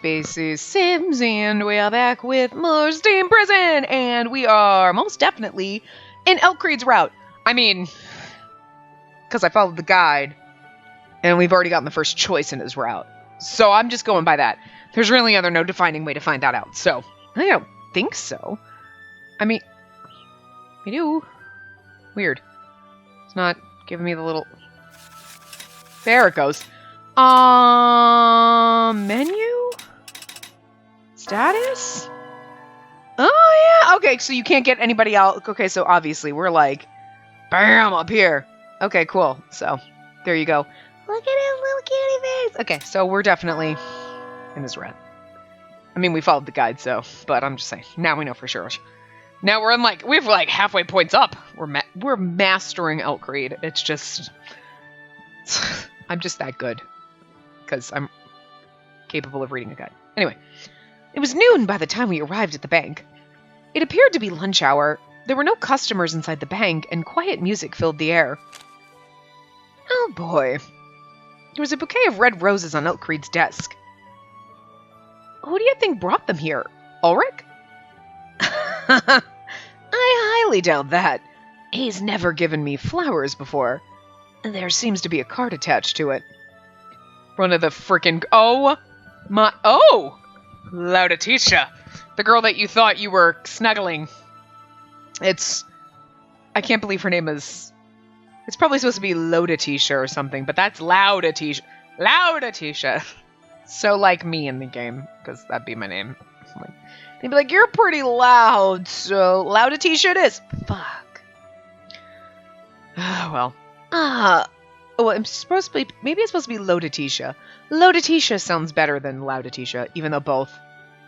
Spacey Sims, and we are back with more Steam Prison, and we are most definitely in Elkreed's route. I mean, because I followed the guide, and we've already gotten the first choice in his route. So I'm just going by that. There's really no defining way to find that out, so I don't think so. I mean, I do. Weird. It's not giving me the little... There it goes. Menu? Status? Oh, yeah. Okay, so you can't get anybody else. Okay, so obviously we're like, bam, up here. Okay, cool. So, there you go. Look at his little cutie face. Okay, so we're definitely in his red. I mean, we followed the guide, so, but I'm just saying, now we know for sure. Now we're in we have halfway points up. We're mastering Elkreed. It's just, I'm just that good. Because I'm capable of reading a guide. Anyway, it was noon by the time we arrived at the bank. It appeared to be lunch hour. There were no customers inside the bank, and quiet music filled the air. Oh boy. There was a bouquet of red roses on Elkreed's desk. Who do you think brought them here? Ulrich? I highly doubt that. He's never given me flowers before. There seems to be a card attached to it. One of the frickin'... Oh! Laudatisha. The girl that you thought you were snuggling. I can't believe her name is... It's probably supposed to be Laudatisha or something, but that's Laudatisha. Laudatisha. So like me in the game, because that'd be my name. They'd be like, you're pretty loud, so Laudatisha it is. Fuck. Well. Oh, maybe it's supposed to be Laudatisha. Laudatisha sounds better than Laudatisha, even though both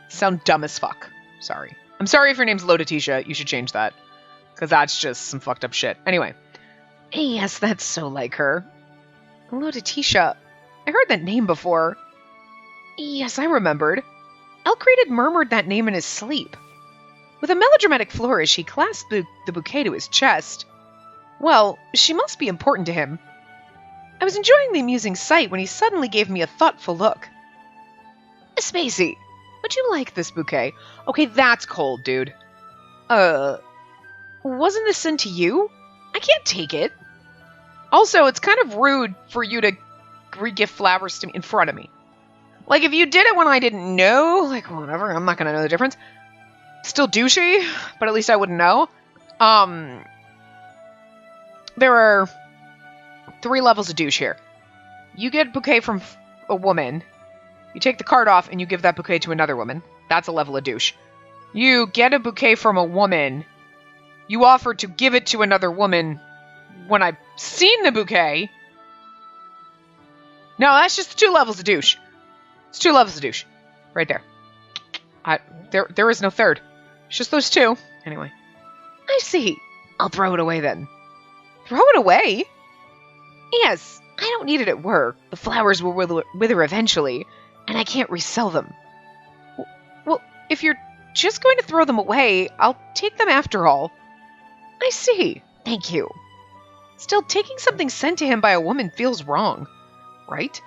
sound dumb as fuck. Sorry. I'm sorry if your name's Laudatisha. You should change that. Because that's just some fucked up shit. Anyway. Yes, that's so like her. Laudatisha. I heard that name before. Yes, I remembered. Elkreed had murmured that name in his sleep. With a melodramatic flourish, he clasped the bouquet to his chest. Well, she must be important to him. I was enjoying the amusing sight when he suddenly gave me a thoughtful look. Spacey, would you like this bouquet? Okay, that's cold, dude. Wasn't this sent to you? I can't take it. Also, it's kind of rude for you to re-gift flowers to me in front of me. Like, if you did it when I didn't know, like, whatever, I'm not gonna know the difference. Still douchey, but at least I wouldn't know. There are 3 levels of douche here. You get a bouquet from a woman. You take the card off and you give that bouquet to another woman. That's a level of douche. You get a bouquet from a woman. You offer to give it to another woman when I've seen the bouquet. No, that's just 2 levels of douche. It's 2 levels of douche. Right there. There is no third. It's just those 2. Anyway. I see. I'll throw it away then. Throw it away? Yes, I don't need it at work. The flowers will wither eventually, and I can't resell them. Well, if you're just going to throw them away, I'll take them after all. I see. Thank you. Still, taking something sent to him by a woman feels wrong, right?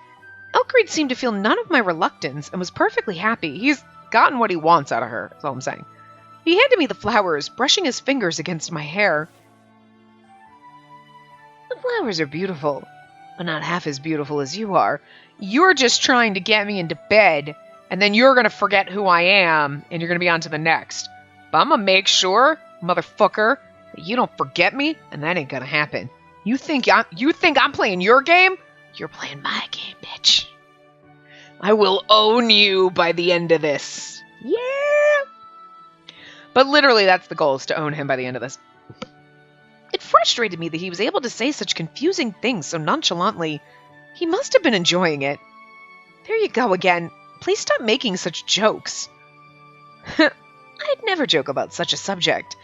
Elkreed seemed to feel none of my reluctance and was perfectly happy. He's gotten what he wants out of her, that's all I'm saying. He handed me the flowers, brushing his fingers against my hair. The flowers are beautiful, but not half as beautiful as you are. You're just trying to get me into bed, and then you're going to forget who I am, and you're going to be on to the next. But I'm going to make sure, motherfucker, that you don't forget me, and that ain't going to happen. You think I'm playing your game? You're playing my game, bitch. I will own you by the end of this. Yeah! But literally, that's the goal, is to own him by the end of this. It frustrated me that he was able to say such confusing things so nonchalantly. He must have been enjoying it. There you go again. Please stop making such jokes. I'd never joke about such a subject.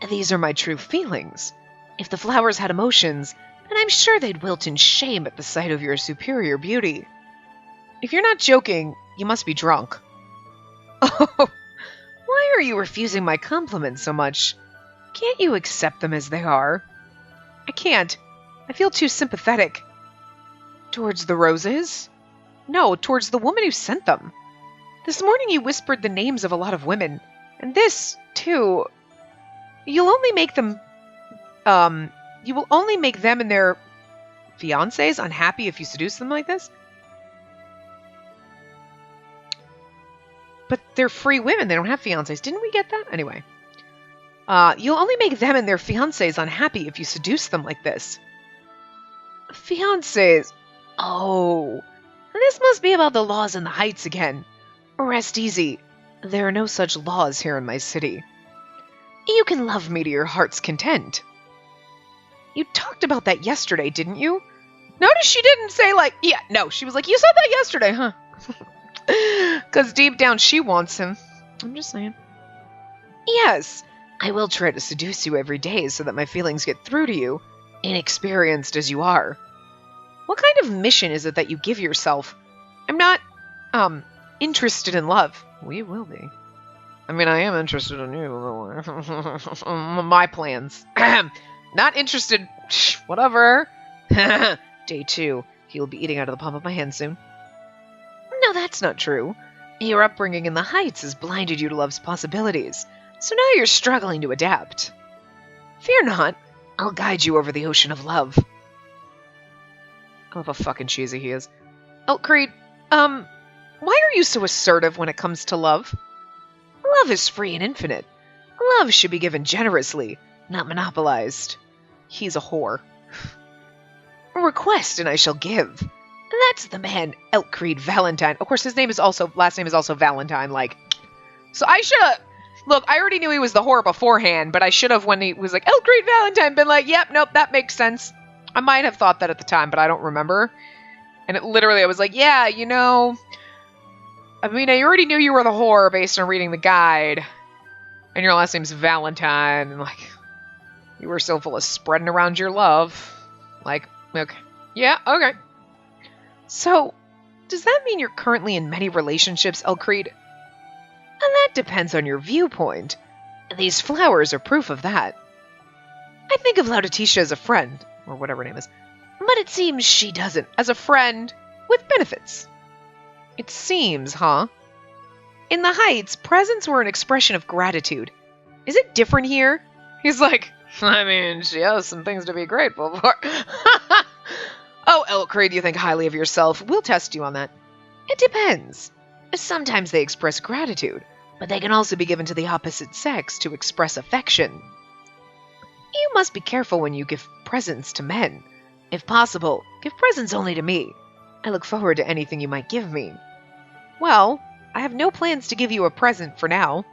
These are my true feelings. If the flowers had emotions, then I'm sure they'd wilt in shame at the sight of your superior beauty. If you're not joking, you must be drunk. Oh, why are you refusing my compliments so much? Can't you accept them as they are? I can't. I feel too sympathetic. Towards the roses? No, towards the woman who sent them. This morning you whispered the names of a lot of women. And this, too. You'll only make them... you will only make them and their fiancés unhappy if you seduce them like this? But they're free women. They don't have fiancés. Didn't we get that? Anyway. You'll only make them and their fiancés unhappy if you seduce them like this. Fiancés. Oh. This must be about the laws in the Heights again. Rest easy. There are no such laws here in my city. You can love me to your heart's content. You talked about that yesterday, didn't you? Notice she didn't say yeah, no. She was like, you said that yesterday, huh? Because deep down she wants him. I'm just saying. Yes, I will try to seduce you every day so that my feelings get through to you, inexperienced as you are. What kind of mission is it that you give yourself? I'm not, interested in love. We will be. I mean, I am interested in you. My plans. Not interested. Whatever. Day 2. He will be eating out of the palm of my hand soon. No, that's not true. Your upbringing in the Heights has blinded you to love's possibilities, so now you're struggling to adapt. Fear not. I'll guide you over the ocean of love. I love how fucking cheesy he is. Oh, Creed, why are you so assertive when it comes to love? Love is free and infinite. Love should be given generously, not monopolized. He's a whore. Request and I shall give. That's the man, Elkcreed Valentine. Of course, his last name is also Valentine, So I should've... Look, I already knew he was the whore beforehand, but I should've, when he was like, Elkcreed Valentine, been like, yep, nope, that makes sense. I might have thought that at the time, but I don't remember. And I was like, yeah, I mean, I already knew you were the whore based on reading the guide. And your last name's Valentine, and you were so full of spreading around your love. Okay. Yeah, okay. So, does that mean you're currently in many relationships, Elkcreed? And that depends on your viewpoint. These flowers are proof of that. I think of Laetitia as a friend, or whatever her name is, but it seems she doesn't, as a friend with benefits. It seems, huh? In the Heights, presents were an expression of gratitude. Is it different here? He's like, I mean, she has some things to be grateful for. Oh, Elkcreed, you think highly of yourself. We'll test you on that. It depends. Sometimes they express gratitude, but they can also be given to the opposite sex to express affection. You must be careful when you give presents to men. If possible, give presents only to me. I look forward to anything you might give me. Well, I have no plans to give you a present for now.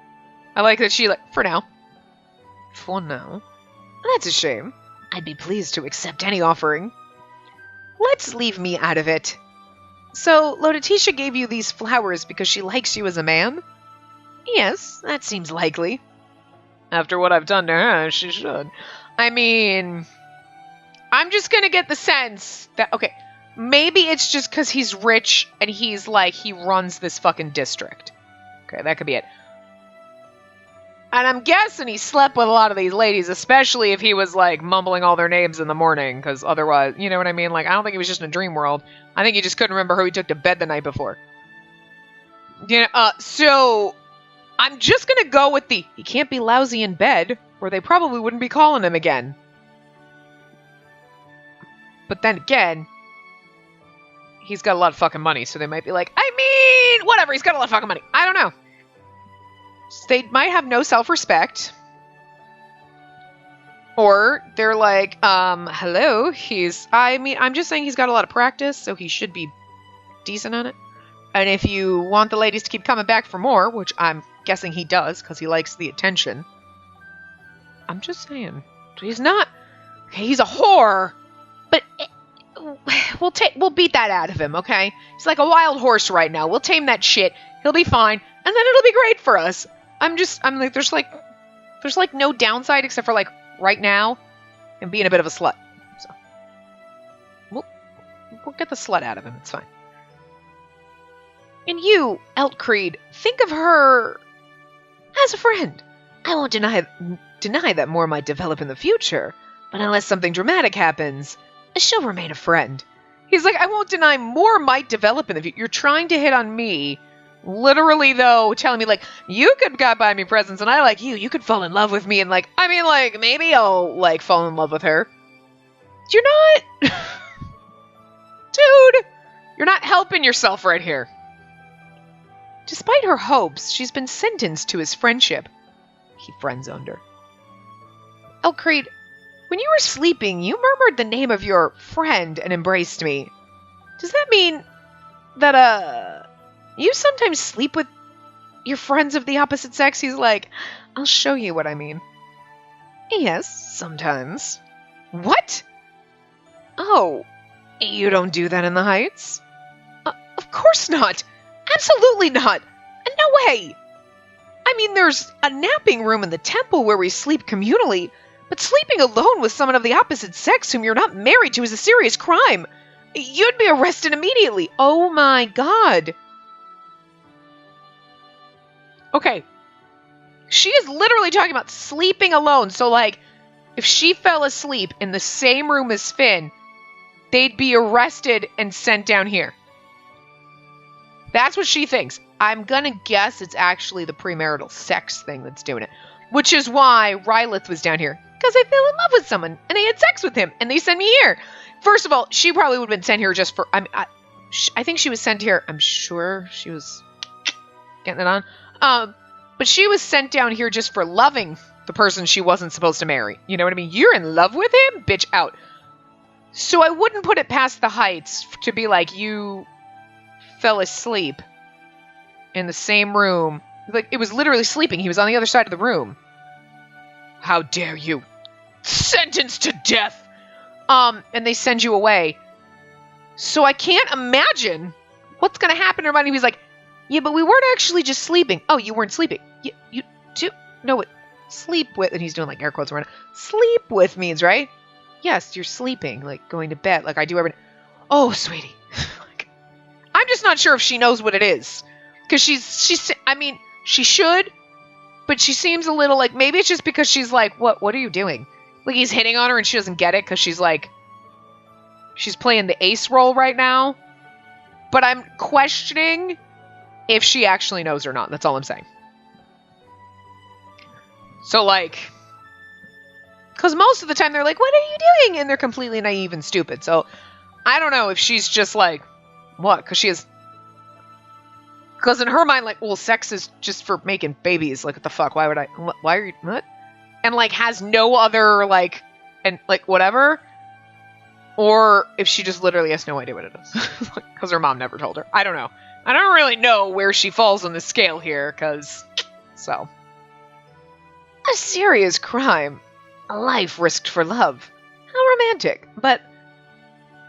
I like that for now. For now? That's a shame. I'd be pleased to accept any offering. Let's leave me out of it. So, Laetitia gave you these flowers because she likes you as a man? Yes, that seems likely. After what I've done to her, she should. I mean, I'm just gonna get the sense that, okay, maybe it's just because he's rich and he's he runs this fucking district. Okay, that could be it. And I'm guessing he slept with a lot of these ladies, especially if he was, mumbling all their names in the morning, because otherwise, you know what I mean? I don't think he was just in a dream world. I think he just couldn't remember who he took to bed the night before. So, I'm just gonna go with he can't be lousy in bed, or they probably wouldn't be calling him again. But then again, he's got a lot of fucking money, so they might be like, I mean, whatever, he's got a lot of fucking money. I don't know. They might have no self-respect. Or they're like, hello, I'm just saying he's got a lot of practice, so he should be decent on it. And if you want the ladies to keep coming back for more, which I'm guessing he does, because he likes the attention. I'm just saying. He's not, okay, he's a whore, but we'll beat that out of him, okay? He's like a wild horse right now. We'll tame that shit. He'll be fine, and then it'll be great for us. I'm like, there's no downside except for right now, and being a bit of a slut. So we'll get the slut out of him. It's fine. And you, Elkcreed, think of her as a friend. I won't deny that more might develop in the future, but unless something dramatic happens, she'll remain a friend. He's like, I won't deny more might develop in the future. You're trying to hit on me Literally, though, telling me, like, you could buy me presents and I like you. You could fall in love with me. And, like, I mean, like, maybe I'll, like, fall in love with her. You're not... Dude, you're not helping yourself right here. Despite her hopes, she's been sentenced to his friendship. He friend-zoned her. Elcrete, when you were sleeping, you murmured the name of your friend and embraced me. Does that mean that, you sometimes sleep with your friends of the opposite sex? He's like, I'll show you what I mean. Yes, sometimes. What? Oh, you don't do that in the Heights? Of course not. Absolutely not. No way. I mean, there's a napping room in the temple where we sleep communally, but sleeping alone with someone of the opposite sex whom you're not married to is a serious crime. You'd be arrested immediately. Oh my god. Okay. She is literally talking about sleeping alone. So, like, if she fell asleep in the same room as Finn, they'd be arrested and sent down here. That's what she thinks. I'm gonna guess it's actually the premarital sex thing that's doing it. Which is why Rylith was down here. Because I fell in love with someone, and I had sex with him, and they sent me here. First of all, she probably would have been sent here just for... I think she was sent here... I'm sure she was getting it on. But she was sent down here just for loving the person she wasn't supposed to marry. You know what I mean? You're in love with him? Bitch, out. So I wouldn't put it past the Heights to be like, you fell asleep in the same room. Like, it was literally sleeping. He was on the other side of the room. How dare you? Sentenced to death! And they send you away. So I can't imagine what's gonna happen to her mind. He's like, yeah, but we weren't actually just sleeping. Oh, you weren't sleeping. You do... No, what? Sleep with... And he's doing, like, air quotes around it. Sleep with means, right? Yes, you're sleeping. Like, going to bed. Like, I do every... Oh, sweetie. I'm just not sure if she knows what it is. Because she's... I mean, she should... But she seems a little like... Maybe it's just because she's like, what are you doing? Like, he's hitting on her and she doesn't get it because she's like... She's playing the ace role right now. But I'm questioning if she actually knows or not. That's all I'm saying. So, like... Because most of the time they're like, what are you doing? And they're completely naive and stupid. So, I don't know if she's just like... What? Because she is... Because in her mind, like, well, sex is just for making babies. Like, what the fuck? Why would I... Why are you... What? And, like, has no other, like... And, like, whatever. Or if she just literally has no idea what it is. Because her mom never told her. I don't know. I don't really know where she falls on the scale here, because... So. A serious crime. A life risked for love. How romantic. But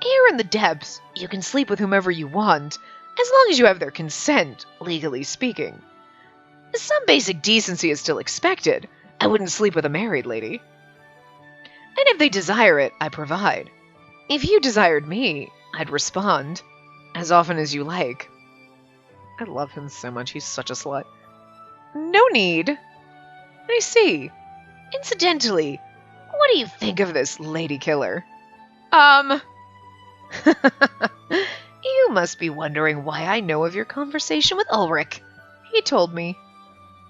here in the depths, you can sleep with whomever you want, as long as you have their consent, legally speaking. Some basic decency is still expected. I wouldn't sleep with a married lady. And if they desire it, I provide. If you desired me, I'd respond. As often as you like. I love him so much. He's such a slut. No need. I see. Incidentally, what do you think of this lady killer? You must be wondering why I know of your conversation with Ulrich. He told me.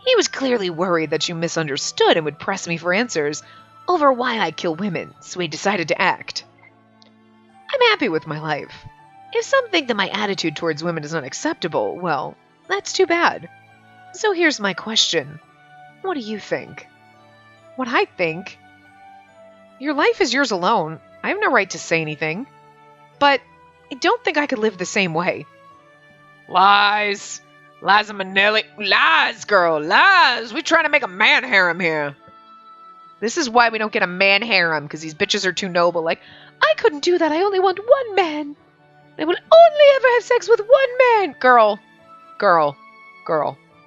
He was clearly worried that you misunderstood and would press me for answers over why I kill women, so he decided to act. I'm happy with my life. If some think that my attitude towards women is not acceptable, well, that's too bad. So here's my question. What do you think? What I think? Your life is yours alone. I have no right to say anything. But I don't think I could live the same way. Lies. Liza Minnelli. Lies, girl. Lies. We're trying to make a man harem here. This is why we don't get a man harem, because these bitches are too noble. Like, I couldn't do that. I only want one man. I will only ever have sex with one man. Girl.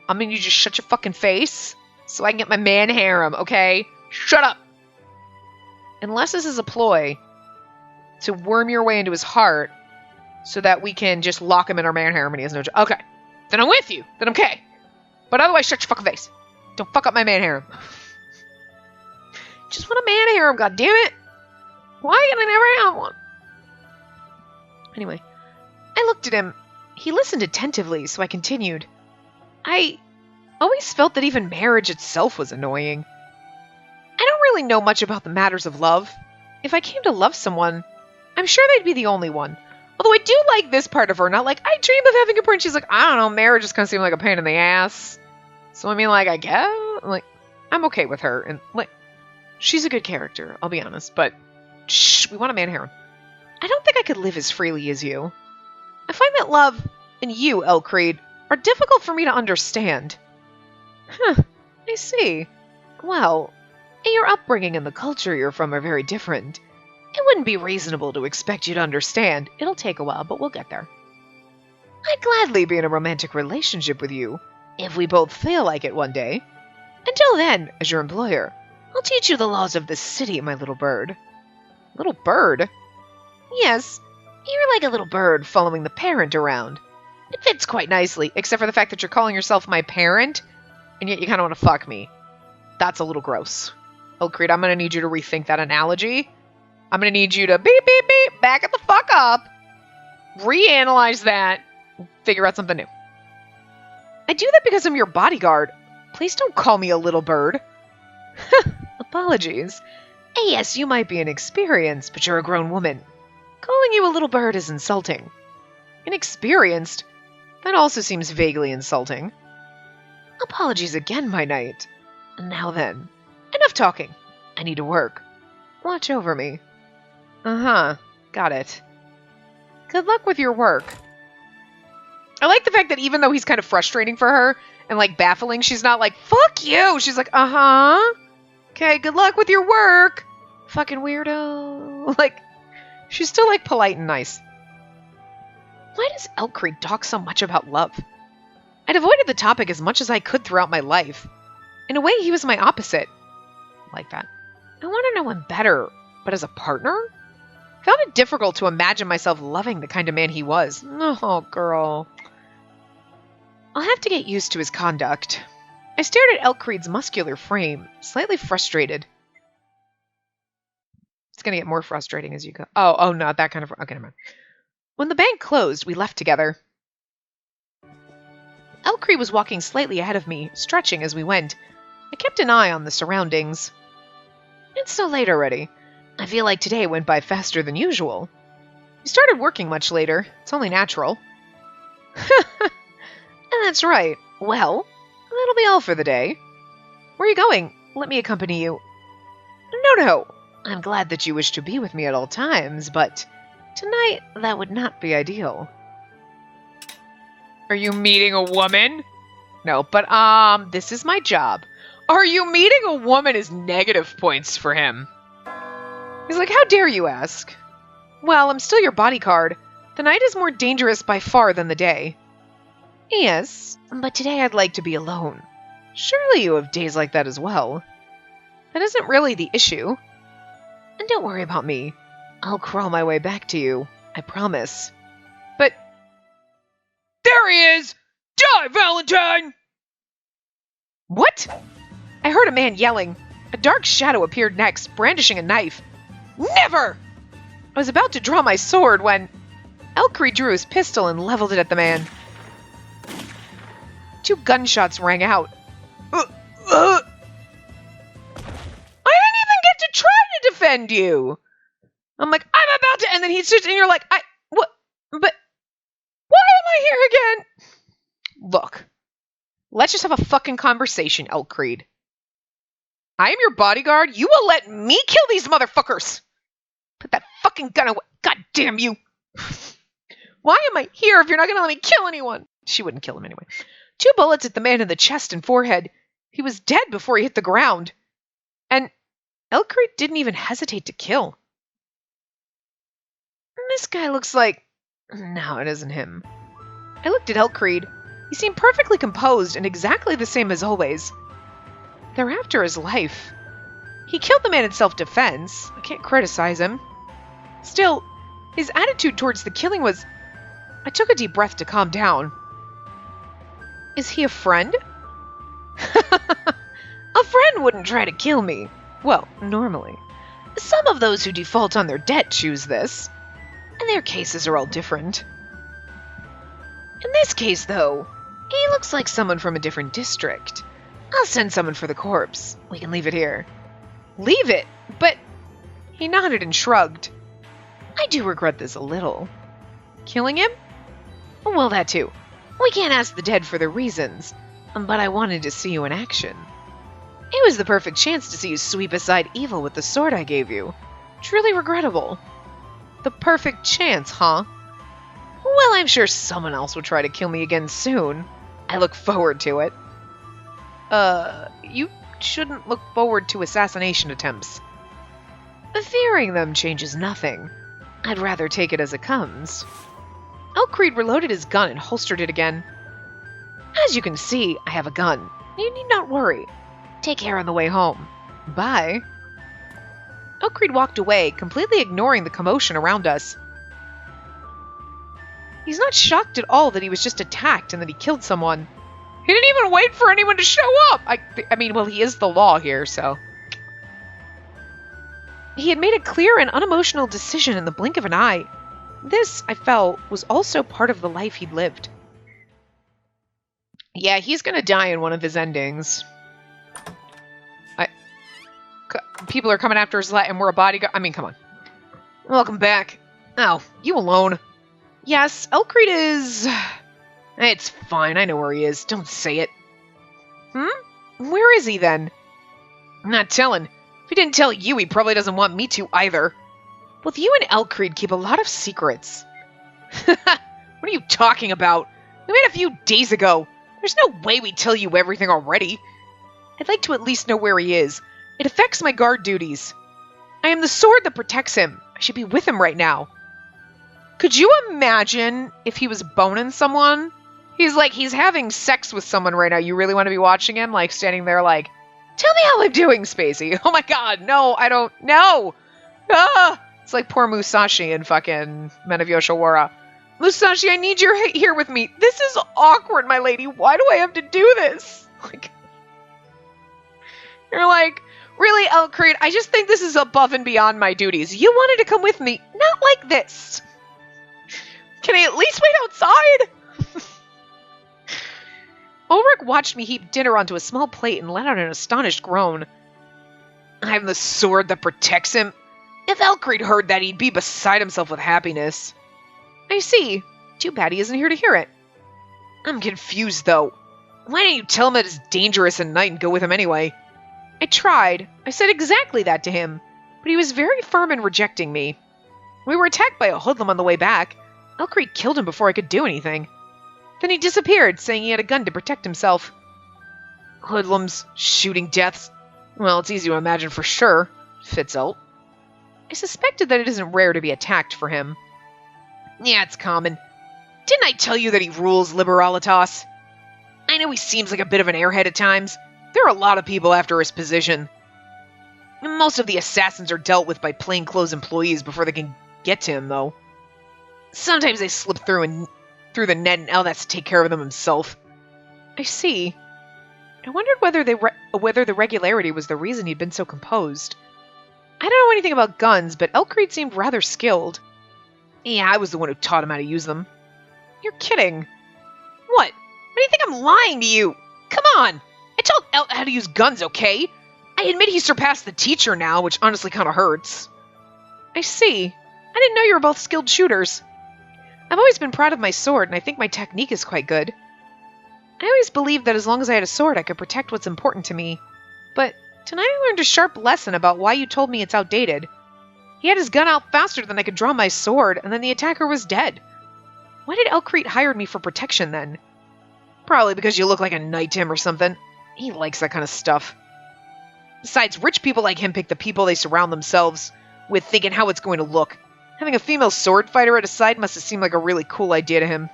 I mean, you just shut your fucking face so I can get my man harem, okay? Shut up. Unless this is a ploy to worm your way into his heart so that we can just lock him in our man harem and he has no job. Okay. Then I'm with you. Then I'm okay. But otherwise, shut your fucking face. Don't fuck up my man harem. Just want a man harem, goddammit. Why can I never have one? Anyway, I looked at him. He listened attentively, so I continued. I always felt that even marriage itself was annoying. I don't really know much about the matters of love. If I came to love someone, I'm sure they'd be the only one. Although I do like this part of her, not like, I dream of having a prince. She's like, I don't know, marriage just kind of seemed like a pain in the ass. So I mean, like, I guess, like, I'm okay with her. And, like, she's a good character, I'll be honest. But, shh, we want a man harem. I don't think I could live as freely as you. I find that love and you, Elcreed, are difficult for me to understand. Huh, I see. Well, your upbringing and the culture you're from are very different. It wouldn't be reasonable to expect you to understand. It'll take a while, but we'll get there. I'd gladly be in a romantic relationship with you, if we both feel like it one day. Until then, as your employer, I'll teach you the laws of this city, my little bird. Little bird? Yes, you're like a little bird following the parent around. It fits quite nicely, except for the fact that you're calling yourself my parent, and yet you kind of want to fuck me. That's a little gross. Elcreed, I'm going to need you to rethink that analogy. I'm going to need you to beep, beep, beep, back it the fuck up, reanalyze that, figure out something new. I do that because I'm your bodyguard. Please don't call me a little bird. Apologies. Yes, you might be inexperienced, but you're a grown woman. Calling you a little bird is insulting. Inexperienced? That also seems vaguely insulting. Apologies again, my knight. Now then, enough talking. I need to work. Watch over me. Uh-huh. Got it. Good luck with your work. I like the fact that even though he's kind of frustrating for her and, like, baffling, she's not like, fuck you! She's like, uh-huh. Okay, good luck with your work. Fucking weirdo. Like, she's still, like, polite and nice. Why does Elcreed talk so much about love? I'd avoided the topic as much as I could throughout my life. In a way, he was my opposite. Like that. I want to know him better, but as a partner? I found it difficult to imagine myself loving the kind of man he was. Oh, girl. I'll have to get used to his conduct. I stared at Elcreed's muscular frame, slightly frustrated. It's going to get more frustrating as you go. Oh, not that kind of... Okay, never mind. When the bank closed, we left together. Elcreed was walking slightly ahead of me, stretching as we went. I kept an eye on the surroundings. It's so late already. I feel like today went by faster than usual. We started working much later. It's only natural. That's right. Well, that'll be all for the day. Where are you going? Let me accompany you. No. I'm glad that you wish to be with me at all times, but tonight that would not be ideal. Are you meeting a woman? No, but this is my job. Are you meeting a woman is negative points for him. He's like, how dare you ask? Well, I'm still your bodyguard. The night is more dangerous by far than the day. Yes, but today I'd like to be alone. Surely you have days like that as well. That isn't really the issue. And don't worry about me. I'll crawl my way back to you. I promise. But... there he is! Die, Valentine! What? I heard a man yelling. A dark shadow appeared next, brandishing a knife. Never! I was about to draw my sword when... Elcreed drew his pistol and leveled it at the man. 2 gunshots rang out. I didn't even get to try to defend you! I'm like, I'm about to... And then he sits and you're like, what? But... why am I here again? Look. Let's just have a fucking conversation, Elcreed. I am your bodyguard. You will let me kill these motherfuckers. Put that fucking gun away. God damn you. Why am I here if you're not going to let me kill anyone? She wouldn't kill him anyway. 2 bullets at the man in the chest and forehead. He was dead before he hit the ground. And Elcreed didn't even hesitate to kill. This guy looks like... No, it isn't him. I looked at Elcreed. He seemed perfectly composed and exactly the same as always. They're after his life. He killed the man in self-defense. I can't criticize him. Still, his attitude towards the killing was... I took a deep breath to calm down. Is he a friend? A friend wouldn't try to kill me. Well, normally. Some of those who default on their debt choose this. And their cases are all different. In this case, though, He looks like someone from a different district. I'll send someone for the corpse. We can leave it here. Leave it? But... He nodded and shrugged. I do regret this a little. Killing him? Well, that too. We can't ask the dead for their reasons, but I wanted to see you in action. It was the perfect chance to see you sweep aside evil with the sword I gave you. Truly regrettable. The perfect chance, huh? Well, I'm sure someone else will try to kill me again soon. I look forward to it. You shouldn't look forward to assassination attempts. Fearing them changes nothing. I'd rather take it as it comes. Elcreed reloaded his gun and holstered it again. As you can see, I have a gun. You need not worry. Take care on the way home. Bye. Elcreed walked away, completely ignoring the commotion around us. He's not shocked at all that he was just attacked and that he killed someone. He didn't even wait for anyone to show up! I mean, well, he is the law here, so... He had made a clear and unemotional decision in the blink of an eye. This, I felt, was also part of the life he'd lived. Yeah, he's gonna die in one of his endings. People are coming after us and we're a bodyguard. I mean, come on. Welcome back. Oh, you alone? Yes, Elcreed is... It's fine, I know where he is. Don't say it. Where is he, then? I'm not telling. If he didn't tell you, he probably doesn't want me to, either. Both you and Elcreed keep a lot of secrets. What are you talking about? We met a few days ago. There's no way we'd tell you everything already. I'd like to at least know where he is. It affects my guard duties. I am the sword that protects him. I should be with him right now. Could you imagine if he was boning someone? He's having sex with someone right now. You really want to be watching him? Like, standing there like, tell me how I'm doing, Spacey. Oh my god, no, I don't, no! Ah! It's like poor Musashi in fucking Men of Yoshiwara. Musashi, I need you here with me. This is awkward, my lady. Why do I have to do this? Like, you're like, really, Elcreed? I just think this is above and beyond my duties. You wanted to come with me. Not like this. Can I at least wait outside? Ulrich watched me heap dinner onto a small plate and let out an astonished groan. I'm the sword that protects him. If Elcreed heard that, he'd be beside himself with happiness. I see. Too bad he isn't here to hear it. I'm confused, though. Why don't you tell him that it's dangerous at night and go with him anyway? I tried. I said exactly that to him, but he was very firm in rejecting me. We were attacked by a hoodlum on the way back. Elcreed killed him before I could do anything. Then he disappeared, saying he had a gun to protect himself. Hoodlums, shooting deaths. Well, it's easy to imagine for sure, Fitzelt. I suspected that it isn't rare to be attacked for him. Yeah, it's common. Didn't I tell you that he rules Liberalitas? I know he seems like a bit of an airhead at times. There are a lot of people after his position. Most of the assassins are dealt with by plainclothes employees before they can get to him, though. Sometimes they slip through the net and El has to take care of them himself. I see. I wondered whether the regularity was the reason he'd been so composed. I don't know anything about guns, but Elcreed seemed rather skilled. Yeah, I was the one who taught him how to use them. You're kidding. What? Why do you think I'm lying to you? Come on! I taught El how to use guns, okay? I admit he surpassed the teacher now, which honestly kind of hurts. I see. I didn't know you were both skilled shooters. I've always been proud of my sword, and I think my technique is quite good. I always believed that as long as I had a sword, I could protect what's important to me. But tonight I learned a sharp lesson about why you told me it's outdated. He had his gun out faster than I could draw my sword, and then the attacker was dead. Why did Elcreed hire me for protection, then? Probably because you look like a knight to him or something. He likes that kind of stuff. Besides, rich people like him pick the people they surround themselves with, thinking how it's going to look. Having a female sword fighter at his side must have seemed like a really cool idea to him.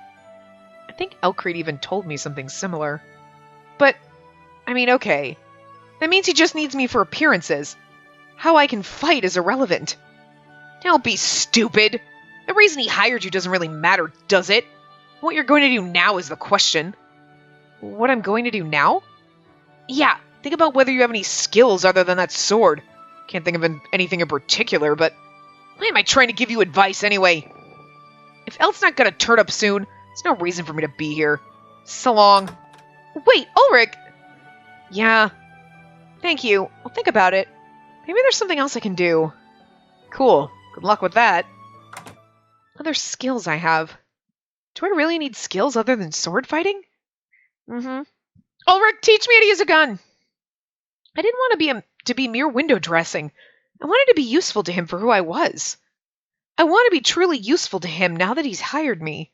I think Elcreed even told me something similar. But, I mean, okay. That means he just needs me for appearances. How I can fight is irrelevant. Don't be stupid. The reason he hired you doesn't really matter, does it? What you're going to do now is the question. What I'm going to do now? Yeah, think about whether you have any skills other than that sword. Can't think of anything in particular, but why am I trying to give you advice anyway? If Elt's not gonna turn up soon, there's no reason for me to be here. So long. Wait, Ulrich! Yeah. Thank you. I'll think about it. Maybe there's something else I can do. Cool. Good luck with that. Other skills I have. Do I really need skills other than sword fighting? Mm-hmm. Ulrich, teach me how to use a gun! I didn't want to be mere window dressing. I wanted to be useful to him for who I was. I want to be truly useful to him now that he's hired me.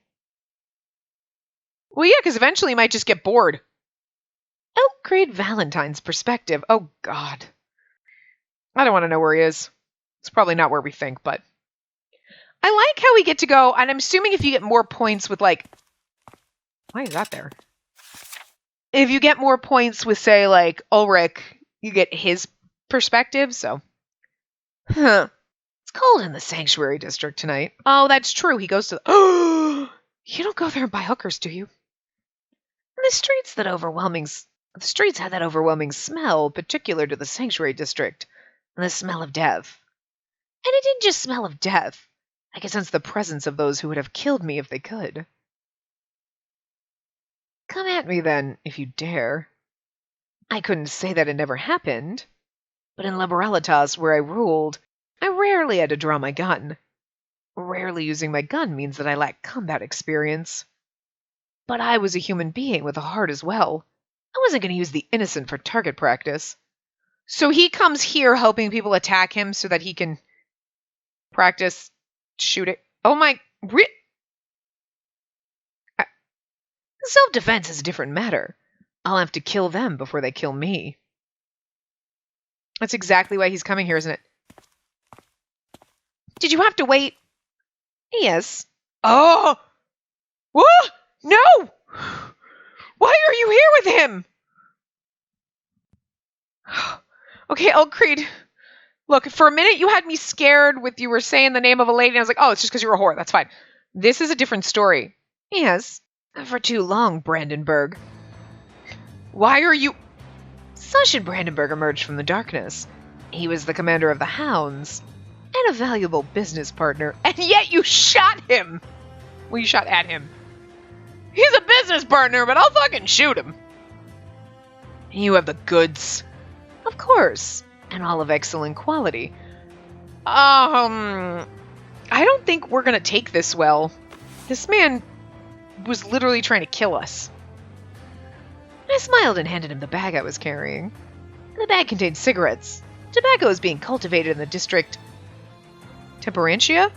Well, yeah, because eventually he might just get bored. Create Valentine's perspective. Oh, God. I don't want to know where he is. It's probably not where we think, but... I like how we get to go, and I'm assuming if you get more points with, like... Why is that there? If you get more points with, say, like, Ulrich, you get his perspective, so... Huh. It's cold in the Sanctuary District tonight. Oh, that's true. He goes to the... Oh! You don't go there and buy hookers, do you? The streets had that overwhelming smell, particular to the Sanctuary District. The smell of death. And it didn't just smell of death. I could sense the presence of those who would have killed me if they could. Come at me, then, if you dare. I couldn't say that it never happened. But in Liberalitas, where I ruled, I rarely had to draw my gun. Rarely using my gun means that I lack combat experience. But I was a human being with a heart as well. I wasn't going to use the innocent for target practice. So he comes here hoping people attack him so that he can practice shooting. Oh my... Self-defense is a different matter. I'll have to kill them before they kill me. That's exactly why he's coming here, isn't it? Did you have to wait? Yes. Oh! What? No! Why are you here with him? Okay, Elcreed. Look, for a minute you had me scared with you were saying the name of a lady, and I was like, oh, it's just because you're a whore. That's fine. This is a different story. Yes. For too long, Brandenburg. Why are you... Sasha Brandenburg emerged from the darkness. He was the commander of the Hounds, and a valuable business partner, and yet you shot him! Well, you shot at him. He's a business partner, but I'll fucking shoot him. You have the goods. Of course, and all of excellent quality. I don't think we're gonna take this well. This man was literally trying to kill us. I smiled and handed him the bag I was carrying. The bag contained cigarettes. Tobacco is being cultivated in the district Temperantia?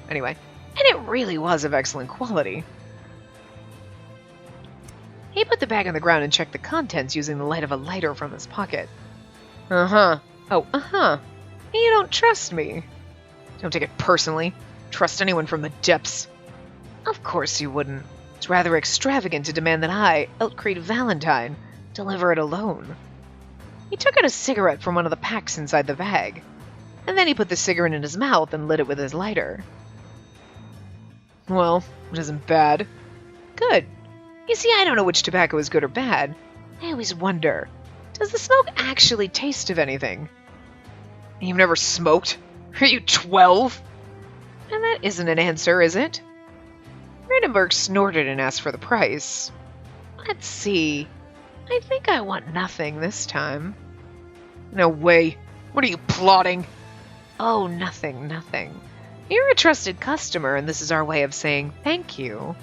Anyway, and it really was of excellent quality. He put the bag on the ground and checked the contents using the light of a lighter from his pocket. Uh-huh. Oh, uh-huh. You don't trust me. Don't take it personally. Trust anyone from the depths. Of course you wouldn't. It's rather extravagant to demand that I, Elcreed Valentine, deliver it alone. He took out a cigarette from one of the packs inside the bag, and then he put the cigarette in his mouth and lit it with his lighter. Well, it isn't bad. Good. You see, I don't know which tobacco is good or bad. I always wonder, does the smoke actually taste of anything? You've never smoked? Are you 12? And that isn't an answer, is it? Brandenburg snorted and asked for the price. Let's see. I think I want nothing this time. No way. What are you plotting? Oh, nothing, nothing. You're a trusted customer, and this is our way of saying thank you.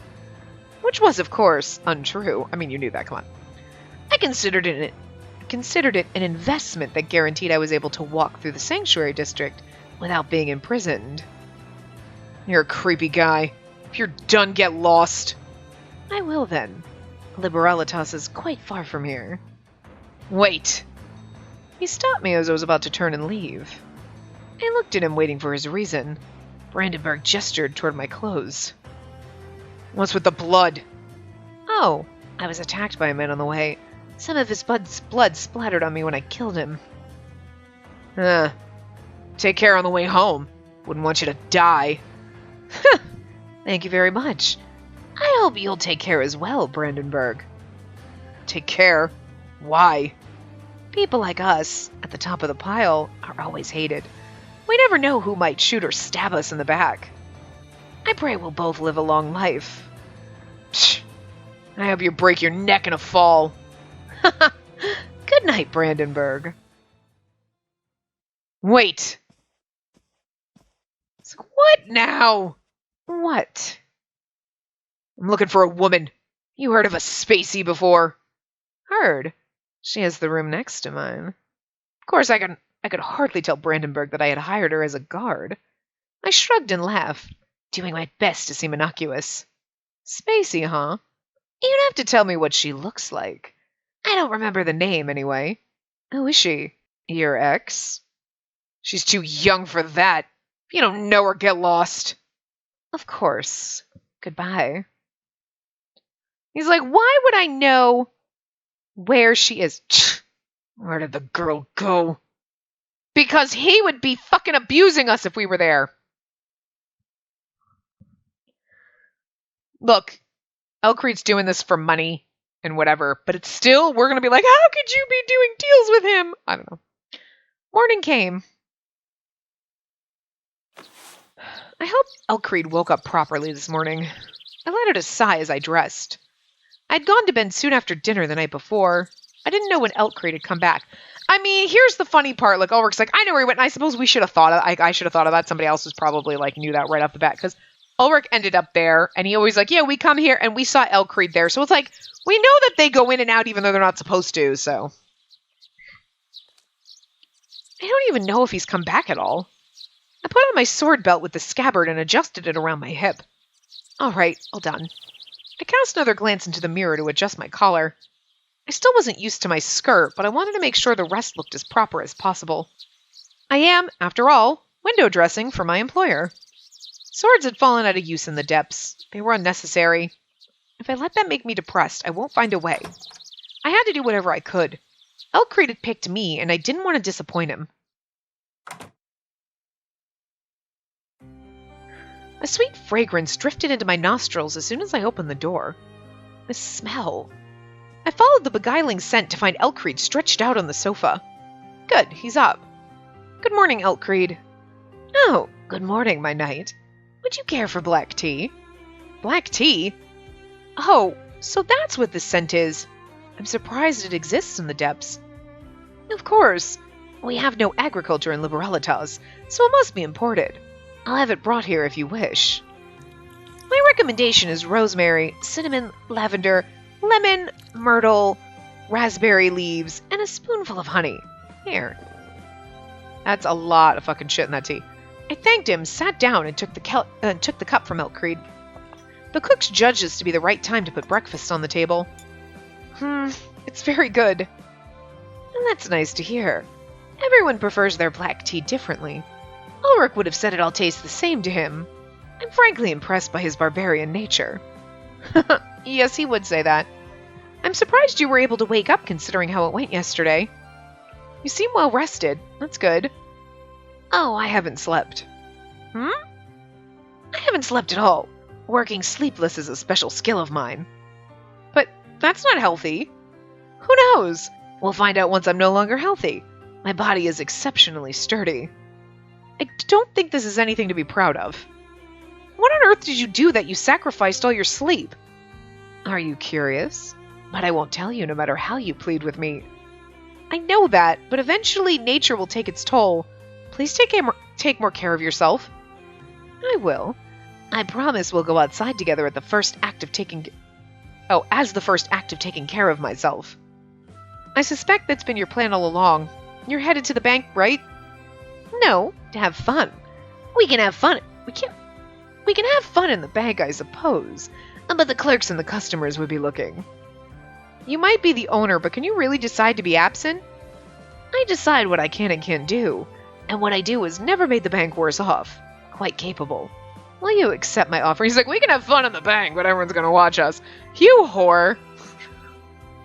Which was, of course, untrue. I mean, you knew that, come on. I considered it an investment that guaranteed I was able to walk through the Sanctuary District without being imprisoned. You're a creepy guy. If you're done, get lost. I will, then. Liberalitas is quite far from here. Wait. He stopped me as I was about to turn and leave. I looked at him, waiting for his reason. Brandenburg gestured toward my clothes. What's with the blood? Oh, I was attacked by a man on the way. Some of his blood splattered on me when I killed him. Take care on the way home. Wouldn't want you to die. Thank you very much. I hope you'll take care as well, Brandenburg. Take care? Why? People like us, at the top of the pile, are always hated. We never know who might shoot or stab us in the back. I pray we'll both live a long life. Psh, I hope you break your neck in a fall. Good night, Brandenburg. Wait. What now? What? I'm looking for a woman. You heard of a Spacey before? Heard. She has the room next to mine. Of course, I could hardly tell Brandenburg that I had hired her as a guard. I shrugged and laughed, doing my best to seem innocuous. Spacey, huh? You don't have to tell me what she looks like. I don't remember the name, anyway. Who is she? Your ex? She's too young for that. If you don't know her, get lost. Of course. Goodbye. He's like, why would I know where she is? Where did the girl go? Because he would be fucking abusing us if we were there. Look, Elcreed's doing this for money and whatever, but it's still, we're going to be like, how could you be doing deals with him? I don't know. Morning came. I hope Elcreed woke up properly this morning. I let out a sigh as I dressed. I'd gone to bed soon after dinner the night before. I didn't know when Elcreed had come back. I mean, here's the funny part. Like, Ulrich's like, I know where he went, and I suppose we should have thought of I should have thought of that. Somebody else was probably, like, knew that right off the bat, because Ulrich ended up there, and he always like, yeah, we come here, and we saw Elcreed there. So it's like, we know that they go in and out even though they're not supposed to, so. I don't even know if he's come back at all. I put on my sword belt with the scabbard and adjusted it around my hip. All right, all done. I cast another glance into the mirror to adjust my collar. I still wasn't used to my skirt, but I wanted to make sure the rest looked as proper as possible. I am, after all, window dressing for my employer. Swords had fallen out of use in the depths. They were unnecessary. If I let that make me depressed, I won't find a way. I had to do whatever I could. Elcreed had picked me, and I didn't want to disappoint him. A sweet fragrance drifted into my nostrils as soon as I opened the door. The smell. I followed the beguiling scent to find Elcreed stretched out on the sofa. Good, he's up. Good morning, Elcreed. Oh, good morning, my knight. Would you care for black tea? Black tea? Oh, so that's what this scent is. I'm surprised it exists in the depths. Of course. We have no agriculture in Liberalitas, so it must be imported. I'll have it brought here if you wish. My recommendation is rosemary, cinnamon, lavender, lemon, myrtle, raspberry leaves, and a spoonful of honey. Here. That's a lot of fucking shit in that tea. I thanked him, sat down, and took the cup from Elcreed. The cooks judged this to be the right time to put breakfast on the table. It's very good. And that's nice to hear. Everyone prefers their black tea differently. Ulrich would have said it all tastes the same to him. I'm frankly impressed by his barbarian nature. Yes, he would say that. I'm surprised you were able to wake up considering how it went yesterday. You seem well rested. That's good. Oh, I haven't slept. I haven't slept at all. Working sleepless is a special skill of mine. But that's not healthy. Who knows? We'll find out once I'm no longer healthy. My body is exceptionally sturdy. I don't think this is anything to be proud of. What on earth did you do that you sacrificed all your sleep? Are you curious? But I won't tell you no matter how you plead with me. I know that, but eventually nature will take its toll. Please take more care of yourself. I will. I promise we'll go outside together at the first act of taking care of myself. I suspect that's been your plan all along. You're headed to the bank, right? No, to have fun. We can have fun. We can have fun in the bank, I suppose. But the clerks and the customers would be looking. You might be the owner, but can you really decide to be absent? I decide what I can and can't do, and what I do has never made the bank worse off. Quite capable. Will you accept my offer? He's like, we can have fun in the bank, but everyone's gonna watch us. You whore.